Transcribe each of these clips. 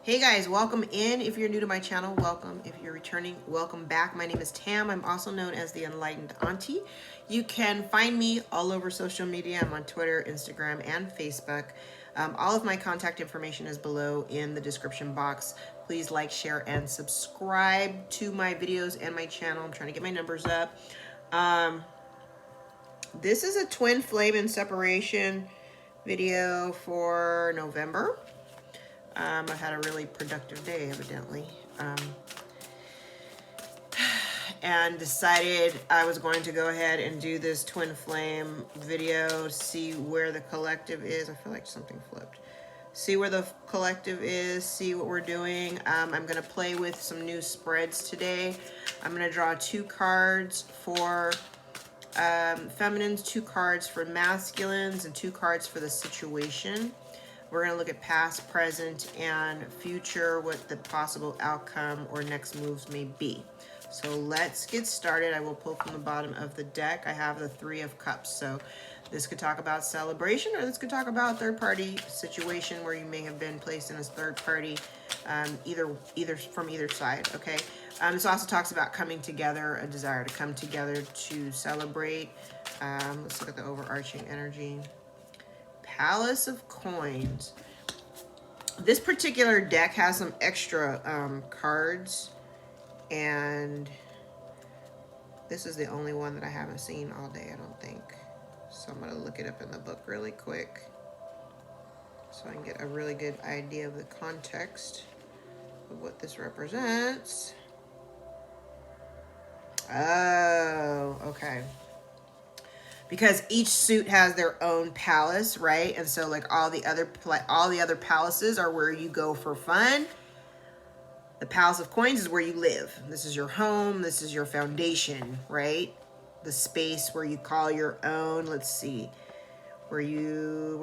Hey guys, welcome in. If you're new to my channel, welcome. If you're returning, welcome back. My name is Tam. I'm also known as the Enlightened Auntie. You can find me all over social media. I'm on Twitter, Instagram, and Facebook. All of my contact information is below in the description box. Please like, share, and subscribe to my videos and my channel. I'm trying to get my numbers up. This is a twin flame and separation video for November. I had a really productive day, evidently, and decided I was going to go ahead and do this twin flame video, see where the collective is. I feel like something flipped. See where the collective is, see what we're doing. I'm going to play with some new spreads today. I'm going to draw 2 cards for feminines, 2 cards for masculines, and 2 cards for the situation. We're going to look at past, present, and future, what the possible outcome or next moves may be. So let's get started. I will pull from the bottom of the deck. I have the 3 of Cups. So this could talk about celebration, or this could talk about third-party situation where you may have been placed in this third party, either from either side, okay? This also talks about coming together, a desire to come together to celebrate. Let's look at the overarching energy. Palace of Coins. This particular deck has some extra cards, and this is the only one that I haven't seen all day, I don't think. So I'm going to look it up in the book really quick so I can get a really good idea of the context of what this represents. Oh, okay. Because each suit has their own palace, right? And so like all the other palaces are where you go for fun. The Palace of Coins is where you live. This is your home. This is your foundation, right? The space where you call your own. Let's see. Where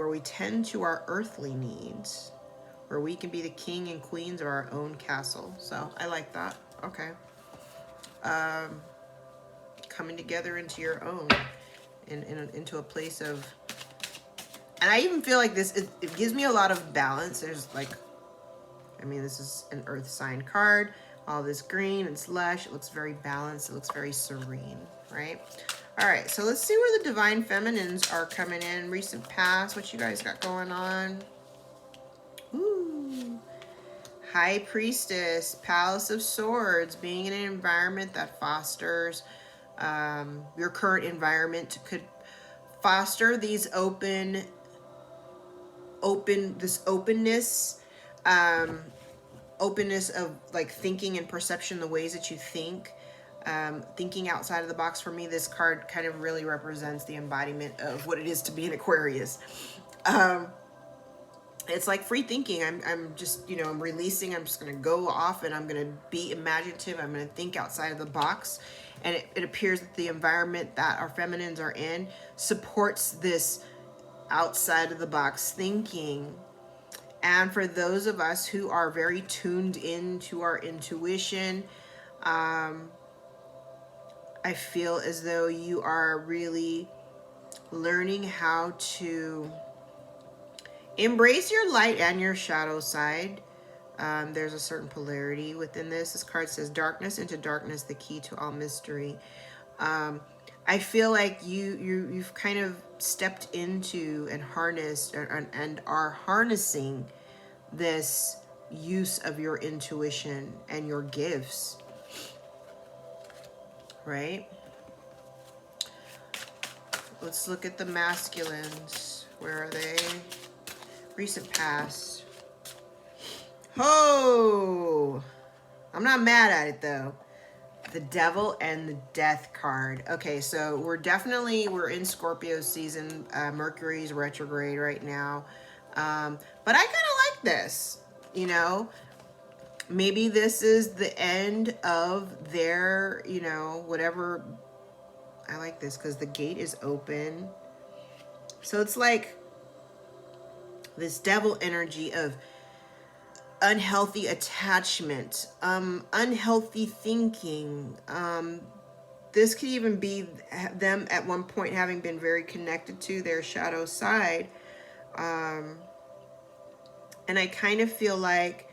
we tend to our earthly needs. Where we can be the king and queens of our own castle. So I like that. Okay. Coming together into your own. Into a place of, and I even feel like this, it gives me a lot of balance. There's like, I mean, this is an earth sign card, all this green, it's lush, it looks very balanced, it looks very serene, right? All right, so let's see where the divine feminines are coming in, recent past, what you guys got going on. Ooh, High Priestess, Palace of Swords, being in an environment that fosters your current environment could foster these openness, openness of like thinking and perception, the ways that you think, thinking outside of the box. For me, this card kind of really represents the embodiment of what it is to be an Aquarius. It's like free thinking. I'm just, I'm releasing. I'm just going to go off and I'm going to be imaginative. I'm going to think outside of the box. And it appears that the environment that our feminines are in supports this outside of the box thinking. And for those of us who are very tuned into our intuition, I feel as though you are really learning how to embrace your light and your shadow side. There's a certain polarity within this. This card says darkness into darkness, the key to all mystery. I feel like you've kind of stepped into and harnessed and are harnessing this use of your intuition and your gifts, right? Let's look at the masculines. Where are they? Recent past. Oh, I'm not mad at it though. The Devil and the Death card. Okay, so we're in Scorpio season. Mercury's retrograde right now. But I kind of like this, Maybe this is the end of their, whatever. I like this because the gate is open. So it's like this devil energy of unhealthy attachment, unhealthy thinking. This could even be them at one point having been very connected to their shadow side. And I kind of feel like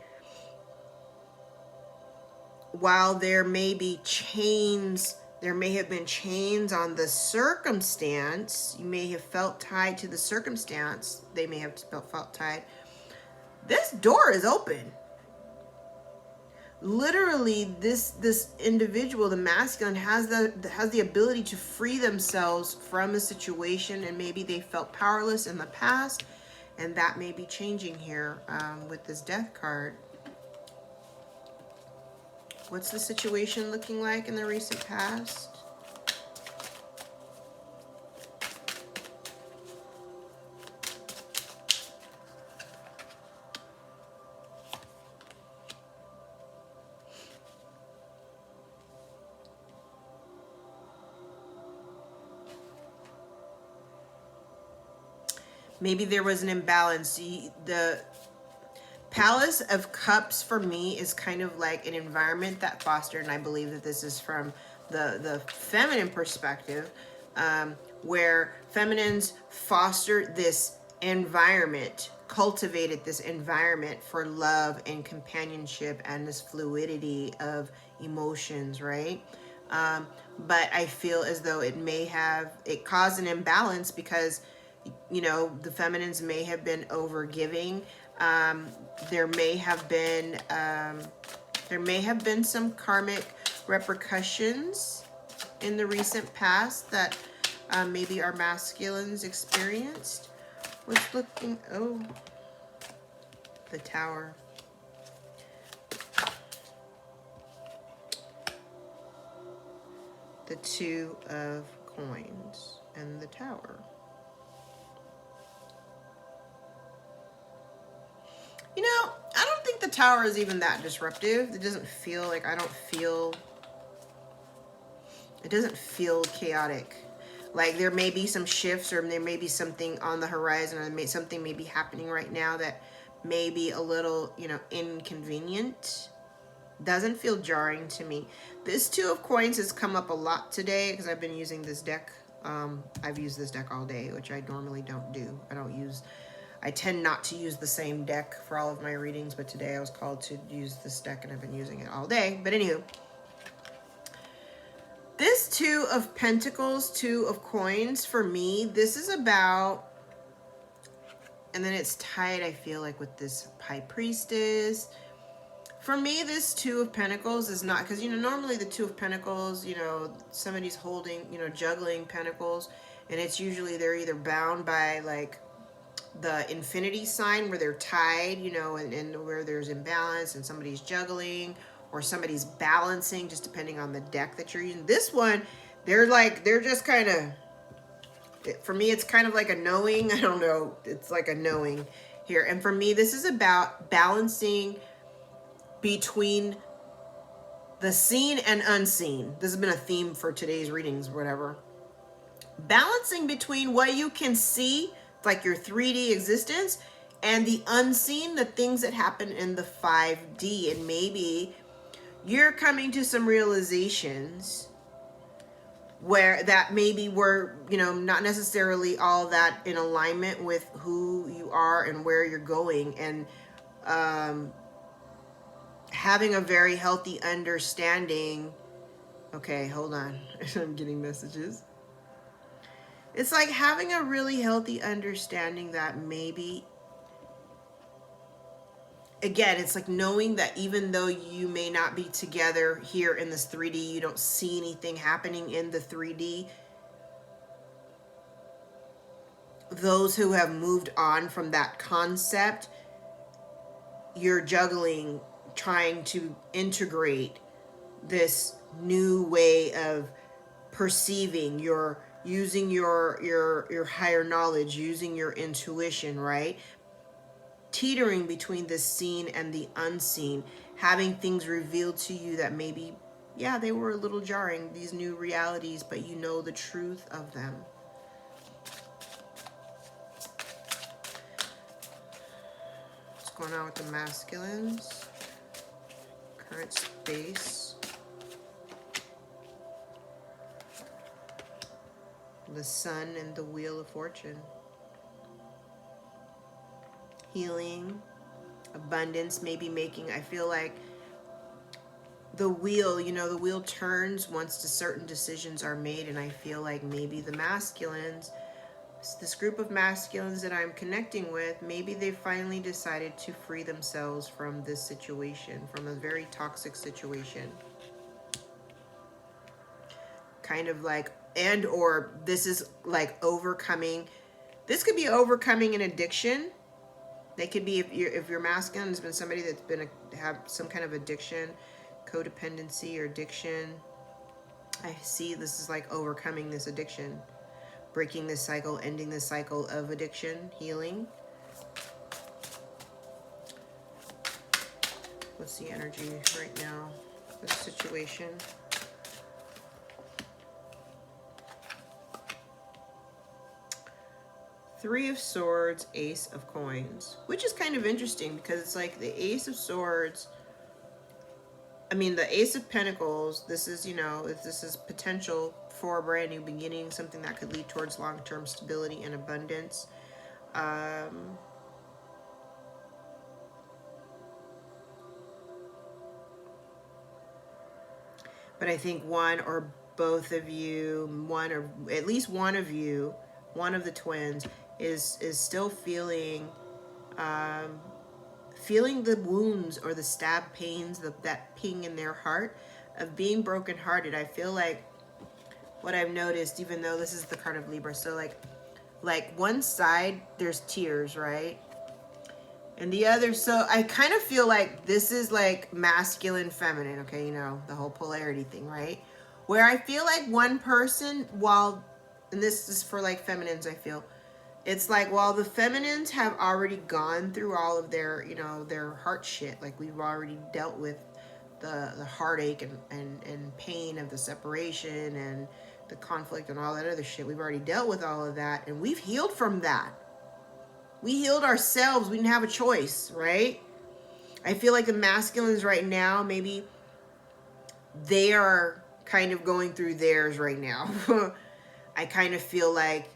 while there may be chains, there may have been chains on the circumstance, you may have felt tied to the circumstance, they may have felt tied, this door is open. Literally, this individual, the masculine, has the ability to free themselves from a situation, and maybe they felt powerless in the past, and that may be changing here with this death card. What's the situation looking like in the recent past? Maybe there was an imbalance. The Palace of Cups for me is kind of like an environment that fostered, and I believe that this is from the feminine perspective, where feminines fostered this environment, cultivated this environment for love and companionship and this fluidity of emotions, right? But I feel as though it caused an imbalance because, you know, the feminines may have been overgiving. There may have been some karmic repercussions in the recent past that maybe our masculines experienced. What's looking? Oh, the Tower. The Two of Coins and the Tower. You know, I don't think the Tower is even that disruptive. It doesn't feel like, it doesn't feel chaotic. Like there may be some shifts, or there may be something on the horizon, or something may be happening right now that may be a little, you know, inconvenient. Doesn't feel jarring to me. This Two of Coins has come up a lot today because I've been using this deck. I've used this deck all day, which I normally don't do. I tend not to use the same deck for all of my readings, but today I was called to use this deck and I've been using it all day. But anywho, this Two of Pentacles, Two of Coins, for me, this is about, and then it's tied, I feel like, with this High Priestess. For me, this Two of Pentacles is not, because, you know, normally the Two of Pentacles, you know, somebody's holding, you know, juggling pentacles, and it's usually they're either bound by, like, the infinity sign where they're tied, you know, and where there's imbalance and somebody's juggling or somebody's balancing, just depending on the deck that you're using. This one, they're just kind of, for me, it's kind of like a knowing. I don't know. It's like a knowing here. And for me, this is about balancing between the seen and unseen. This has been a theme for today's readings, whatever. Balancing between what you can see, like your 3D existence, and the unseen, the things that happen in the 5D. And maybe you're coming to some realizations where that maybe were, you know, not necessarily all that in alignment with who you are and where you're going, and having a very healthy understanding. Okay, hold on. I'm getting messages. It's like having a really healthy understanding that maybe, again, it's like knowing that even though you may not be together here in this 3D, you don't see anything happening in the 3D, those who have moved on from that concept, you're juggling, trying to integrate this new way of perceiving, you're using your higher knowledge, using your intuition, right? Teetering between the seen and the unseen, having things revealed to you that maybe, yeah, they were a little jarring, these new realities, but you know the truth of them. What's going on with the masculines? Current space. The Sun and the Wheel of Fortune. Healing, abundance, maybe making, I feel like the wheel, you know, the wheel turns once the certain decisions are made. And I feel like maybe the masculines, this group of masculines that I'm connecting with, maybe they finally decided to free themselves from this situation, from a very toxic situation. Kind of like, and or this is like overcoming, this could be overcoming an addiction. They could be, if you're masculine, has been somebody that's been have some kind of addiction, codependency or addiction. I see this is like overcoming this addiction, breaking this cycle, ending this cycle of addiction, healing. What's the energy right now for the situation? Three of Swords, Ace of Coins, which is kind of interesting because it's like the Ace of Swords. I mean, the Ace of Pentacles, this is, you know, this is potential for a brand new beginning, something that could lead towards long-term stability and abundance. But I think one or both of you, one or at least one of you, one of the twins is still feeling feeling the wounds or the stab pains, that ping in their heart of being brokenhearted. I feel like what I've noticed, even though this is the card of Libra, so like one side there's tears, right? And the other, so I kind of feel like this is like masculine, feminine, okay, you know, the whole polarity thing, right? Where I feel like one person, while, and this is for like feminines, I feel, it's like while the feminines have already gone through all of their, you know, their heart shit, like we've already dealt with the heartache and pain of the separation and the conflict and all that other shit. We've already dealt with all of that and we've healed from that. We healed ourselves. We didn't have a choice, right? I feel like the masculines right now, maybe they are kind of going through theirs right now. I kind of feel like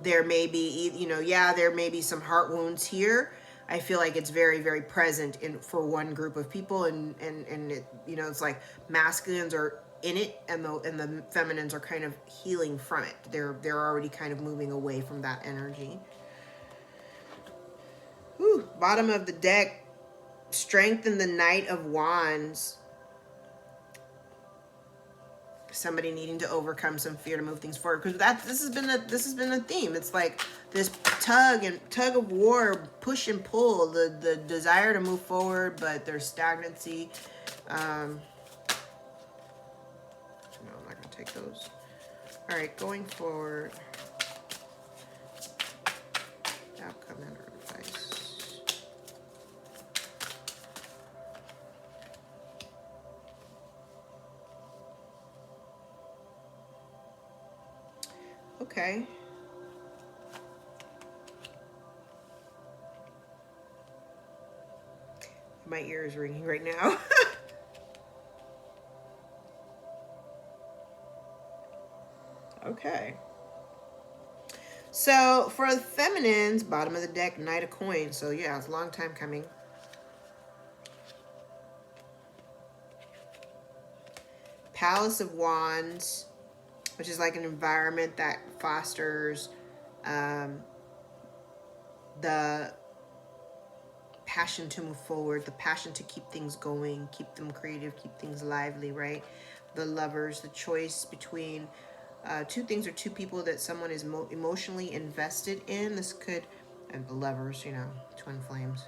there may be, you know, yeah, there may be some heart wounds here. I feel like it's very, very present for one group of people, and it, you know, it's like masculines are in it, and the feminines are kind of healing from it. They're already kind of moving away from that energy. Whew, bottom of the deck, Strength in the Knight of Wands. Somebody needing to overcome some fear to move things forward, because this has been a theme. It's like this tug of war, push and pull, the desire to move forward, but there's stagnancy. No, I'm not gonna take those. All right, going forward. Outcome and advice. Okay. My ear is ringing right now. Okay. So for the feminines, bottom of the deck, Knight of Coins. So yeah, it's a long time coming. Palace of Wands, which is like an environment that fosters the passion to move forward, the passion to keep things going, keep them creative, keep things lively, right? The Lovers, the choice between two things or two people that someone is emotionally invested in. This could, and the Lovers, you know, twin flames.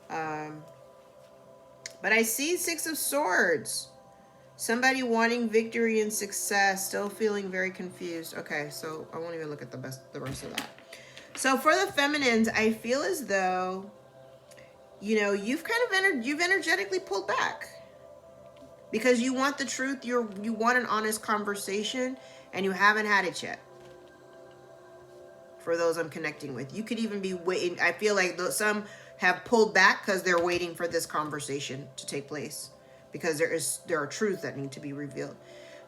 But I see Six of Swords. Somebody wanting victory and success, still feeling very confused. Okay, so I won't even look at the rest of that. So for the feminines, I feel as though, you know, you've kind of you've energetically pulled back because you want the truth. You want an honest conversation, and you haven't had it yet. For those I'm connecting with, you could even be waiting. I feel like some have pulled back because they're waiting for this conversation to take place, because there are truths that need to be revealed.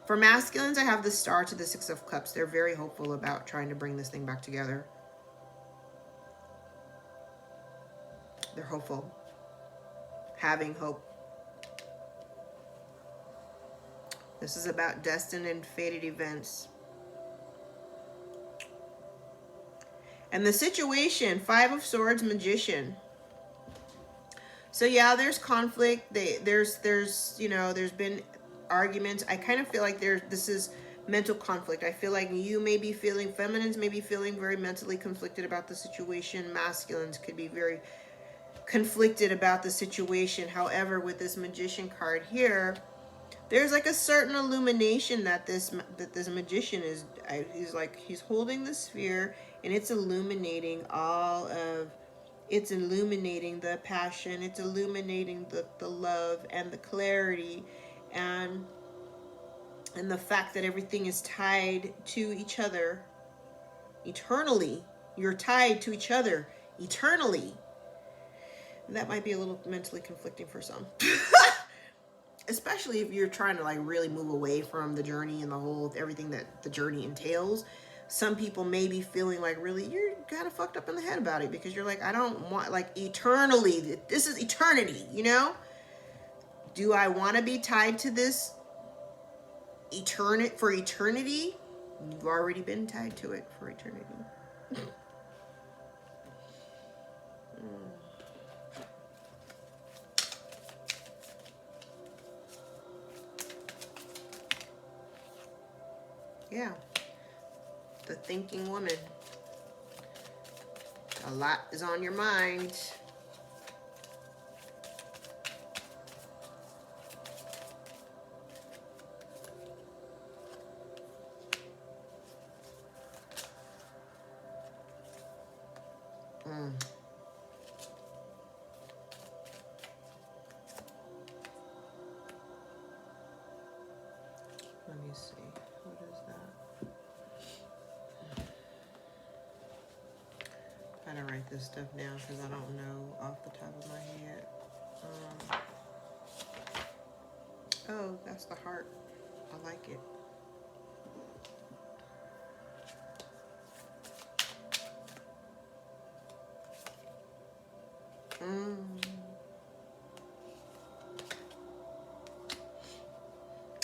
For masculines, I have the Star to the Six of Cups. They're very hopeful about trying to bring this thing back together. They're hopeful, having hope. This is about destined and fated events. And the situation, Five of Swords, Magician. So yeah, there's conflict. There's you know, there's been arguments. I kind of feel like this is mental conflict. I feel like you may be feeling, feminines may be feeling very mentally conflicted about the situation. Masculines could be very conflicted about the situation. However, with this Magician card here, there's like a certain illumination that this magician is. He's holding the sphere, and it's illuminating all of. It's illuminating the passion. It's illuminating the love and the clarity, and the fact that everything is tied to each other eternally. You're tied to each other eternally. That might be a little mentally conflicting for some. Especially if you're trying to like really move away from the journey and the whole everything that the journey entails. Some people may be feeling like really you're kind of fucked up in the head about it, because you're like, I don't want, like, eternally, this is eternity, you know? Do I want to be tied to this for eternity? You've already been tied to it for eternity. Yeah. The thinking woman. A lot is on your mind. Let me see. What is that? I gotta write this stuff down because I don't know off the top of my head. Oh, that's the heart. I like it.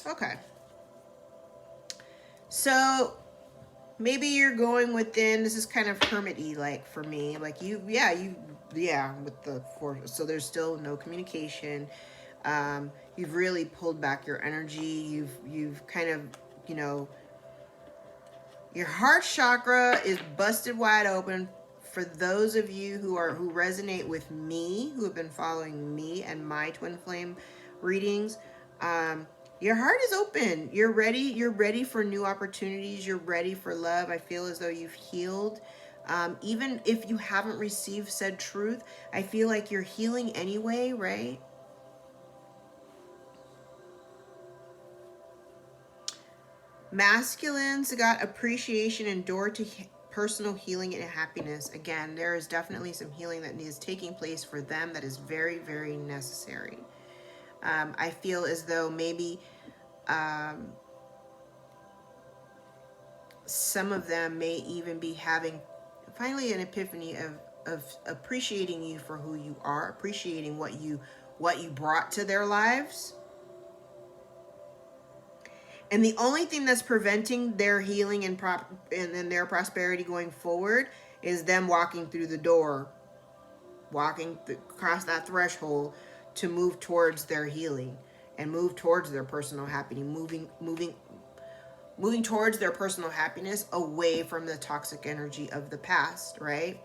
Okay. So maybe you're going within, this is kind of hermity like for me, like with the four, so there's still no communication. You've really pulled back your energy. You've kind of, you know, your heart chakra is busted wide open. For those of you who resonate with me, who have been following me and my twin flame readings, your heart is open. You're ready. You're ready for new opportunities. You're ready for love. I feel as though you've healed. Even if you haven't received said truth, I feel like you're healing anyway, right? Masculines got appreciation and door to personal healing and happiness. Again, there is definitely some healing that is taking place for them that is very, very necessary. I feel as though maybe some of them may even be having finally an epiphany of appreciating you for who you are, appreciating what you brought to their lives. And the only thing that's preventing their healing and their prosperity going forward is them walking through the door, across that threshold to move towards their healing and move towards their personal happiness, moving towards their personal happiness away from the toxic energy of the past, right?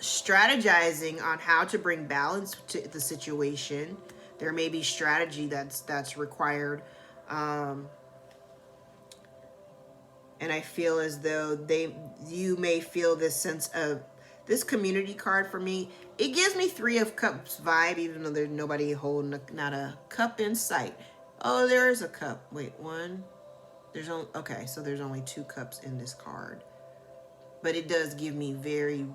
Strategizing on how to bring balance to the situation. There may be strategy that's required. And I feel as though you may feel this sense of this community card for me. It gives me Three of Cups vibe, even though there's nobody holding not a cup in sight. Oh, there is a cup. Wait, one. Okay, so there's only 2 cups in this card. But it does give me very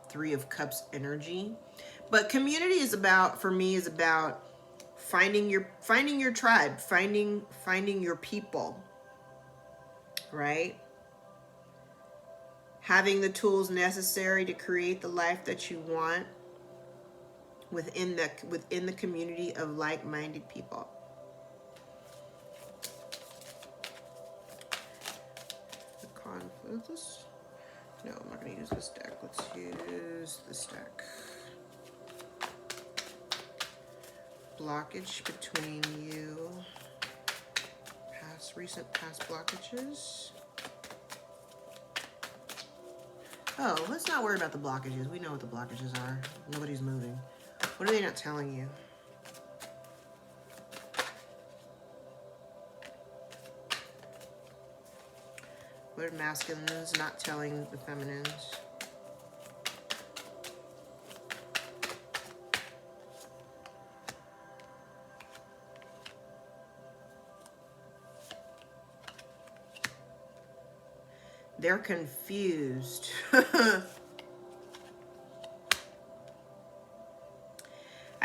Three of Cups energy. But community is about finding your tribe, finding your people, right? Having the tools necessary to create the life that you want within the community of like-minded people. this? No, I'm not going to use this deck. Let's use this deck. Blockage between you. Recent past blockages. Oh, let's not worry about the blockages. We know what the blockages are. Nobody's moving. What are they not telling you? What are masculines not telling the feminines? They're confused. I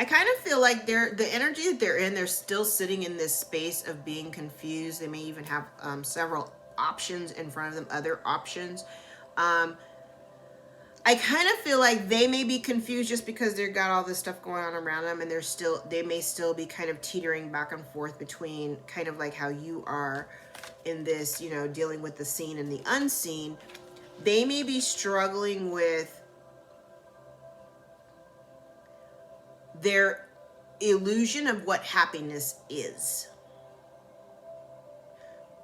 kind of feel like the energy that they're in, they're still sitting in this space of being confused. They may even have several options in front of them, other options. I kind of feel like they may be confused just because they've got all this stuff going on around them, and they may still be kind of teetering back and forth between kind of like how you are in this, you know, dealing with the seen and the unseen. They may be struggling with their illusion of what happiness is.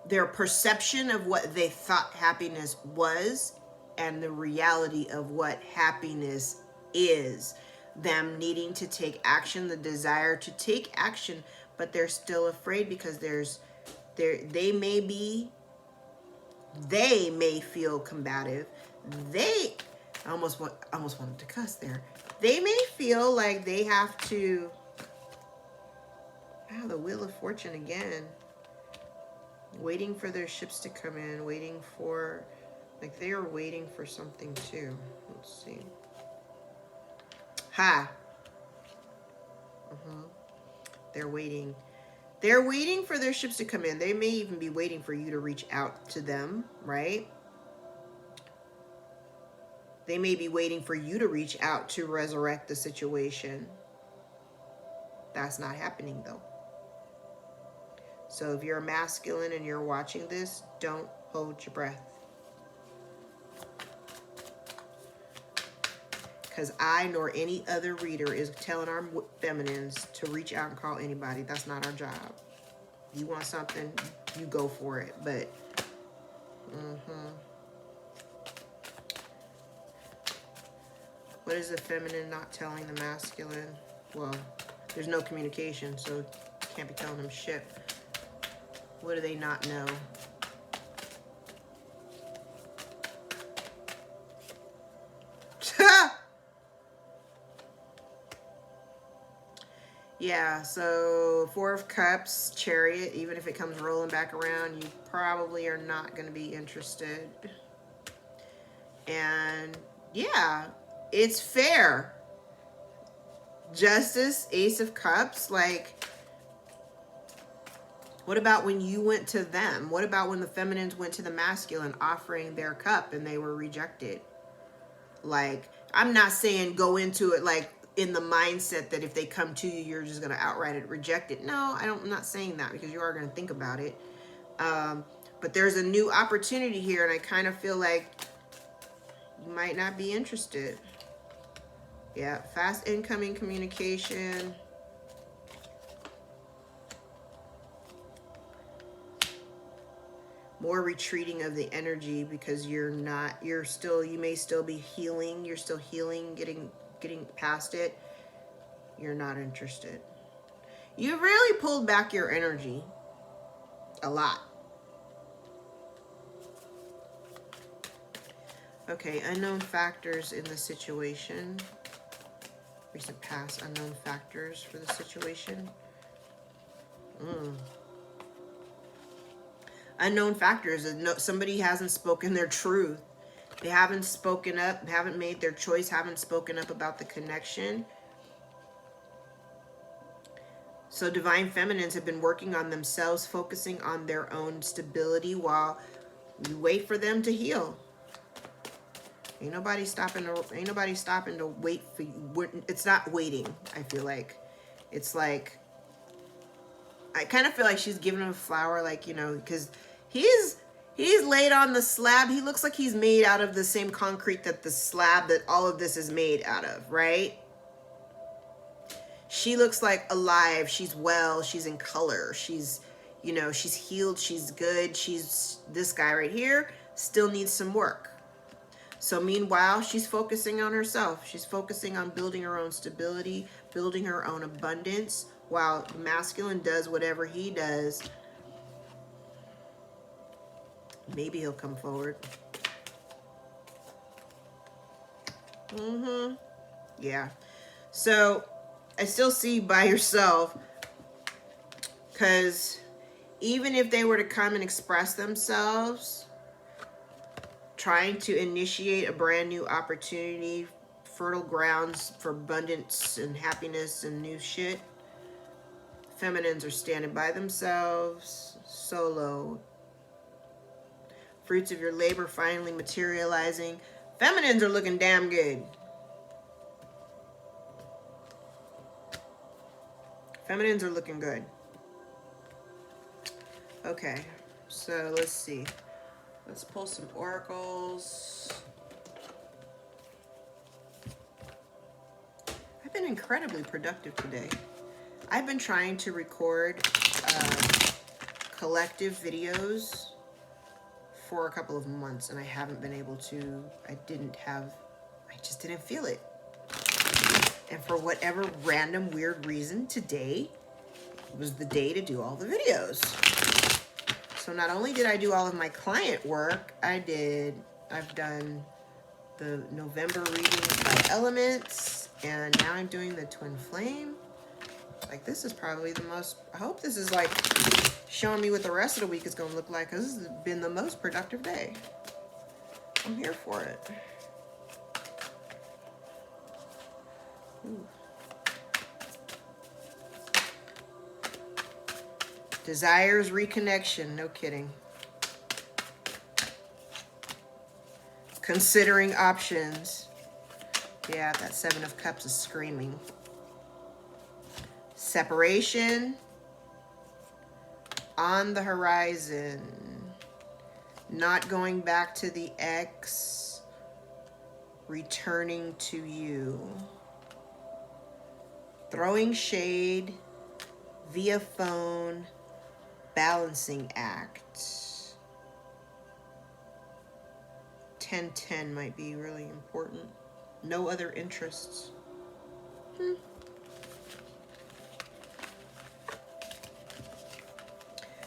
Their perception of what they thought happiness was and the reality of what happiness is. Them needing to take action, the desire to take action, but they're still afraid because they may feel combative. I almost wanted to cuss there. They may feel like they have to, the Wheel of Fortune again. Waiting for their ships to come in, waiting for, like they are waiting for something too. Let's see. They're waiting. They're waiting for their ships to come in. They may even be waiting for you to reach out to them, right? They may be waiting for you to reach out to resurrect the situation. That's not happening though. So if you're a masculine and you're watching this, don't hold your breath. Because I nor any other reader is telling our feminines to reach out and call anybody. That's not our job. You want something, you go for it. But, what is the feminine not telling the masculine? Well, there's no communication, so you can't be telling them shit. What do they not know? Yeah, so Four of Cups, Chariot, even if it comes rolling back around, you probably are not going to be interested. And yeah, it's fair. Justice, Ace of Cups, like, what about when you went to them? What about when the feminines went to the masculine offering their cup and they were rejected? Like, I'm not saying go into it like in the mindset that if they come to you, you're just going to outright reject it. No, I'm not saying that, because you are going to think about it. But there's a new opportunity here, and I kind of feel like you might not be interested. Yeah, fast incoming communication. More retreating of the energy, because you may still be healing. You're still healing, getting past it. You're not interested. You really pulled back your energy a lot. Okay, unknown factors in the situation. Recent past unknown factors for the situation. Unknown factors. Somebody hasn't spoken their truth. They haven't spoken up, haven't made their choice, haven't spoken up about the connection. So divine feminines have been working on themselves, focusing on their own stability while you wait for them to heal. Ain't nobody stopping to wait for you. It's not waiting, I feel like. It's like, I kind of feel like she's giving him a flower, like, you know, because he's He's laid on the slab. He looks like he's made out of the same concrete that the slab that all of this is made out of, right? She looks like alive. She's well. She's in color. She's, you know, she's healed. She's good. She's, this guy right here still needs some work. So meanwhile, she's focusing on herself. She's focusing on building her own stability, building her own abundance, while masculine does whatever he does. Maybe he'll come forward. Yeah. So I still see by yourself, because even if they were to come and express themselves, trying to initiate a brand new opportunity, fertile grounds for abundance and happiness and new shit, feminines are standing by themselves, solo. Fruits of your labor finally materializing. Feminines are looking damn good. Feminines are looking good. Okay, so let's see. Let's pull some oracles. I've been incredibly productive today. I've been trying to record collective videos for a couple of months, and I haven't been able to. I just didn't feel it. And for whatever random weird reason, today was the day to do all the videos. So not only did I do all of my client work, I've done the November readings by elements, and now I'm doing the twin flame. Like, this is probably the most, I hope this is like showing me what the rest of the week is going to look like, because this has been the most productive day. I'm here for it. Ooh. Desires reconnection, no kidding. Considering options. Yeah, that Seven of Cups is screaming. Separation on the horizon. Not going back to the ex, returning to you. Throwing shade via phone, balancing act. 10-10 might be really important. No other interests.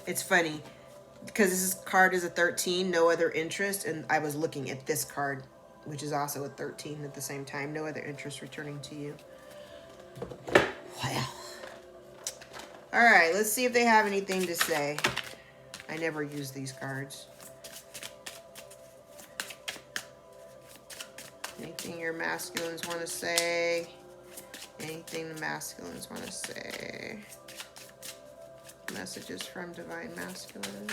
It's funny because this card is a 13, no other interest, and I was looking at this card, which is also a 13 at the same time. No other interest, returning to you. Wow. All right, let's see if they have anything to say. I never use these cards. Anything your masculines want to say? Anything the masculines want to say? Messages from Divine Masculine.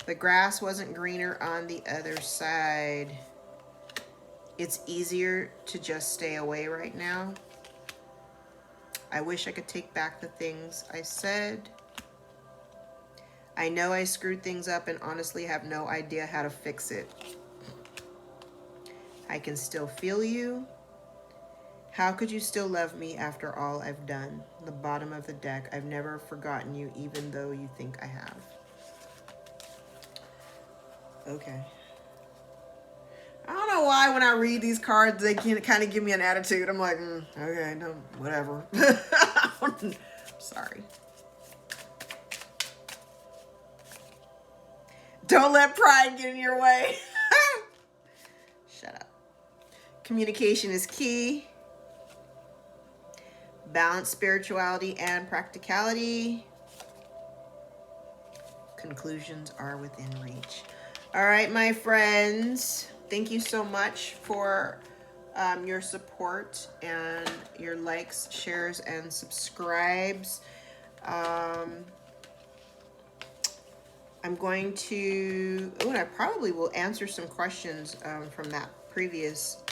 The grass wasn't greener on the other side. It's easier to just stay away right now. I wish I could take back the things I said. I know I screwed things up and honestly have no idea how to fix it. I can still feel you. How could you still love me after all I've done? The bottom of the deck. I've never forgotten you, even though you think I have. Okay. I don't know why when I read these cards, they can kind of give me an attitude. I'm like, okay, no, whatever. Sorry. Don't let pride get in your way. Shut up. Communication is key. Balance spirituality and practicality. Conclusions are within reach. All right, my friends. Thank you so much for your support and your likes, shares, and subscribes. I'm going to, and I probably will answer some questions from that previous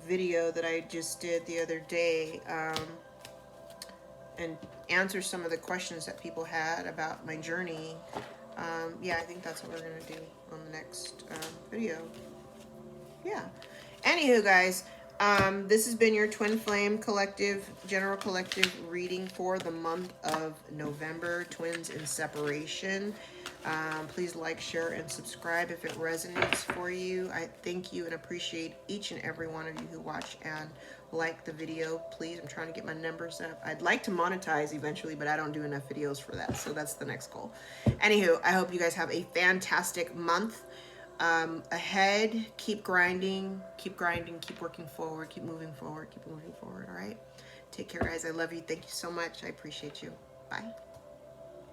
video that I just did the other day. and answer some of the questions that people had about my journey. Yeah, I think that's what we're gonna do on the next video. Yeah. Anywho, guys, this has been your Twin Flame Collective, General Collective reading for the month of November, Twins in Separation. Please like, share, and subscribe if it resonates for you. I thank you and appreciate each and every one of you who watch and like the video. Please, I'm trying to get my numbers up. I'd like to monetize eventually, but I don't do enough videos for that, so that's the next goal. Anywho, I hope you guys have a fantastic month ahead. Keep grinding, keep working forward, keep moving forward, all right? Take care, guys. I love you. Thank you so much. I appreciate you. Bye.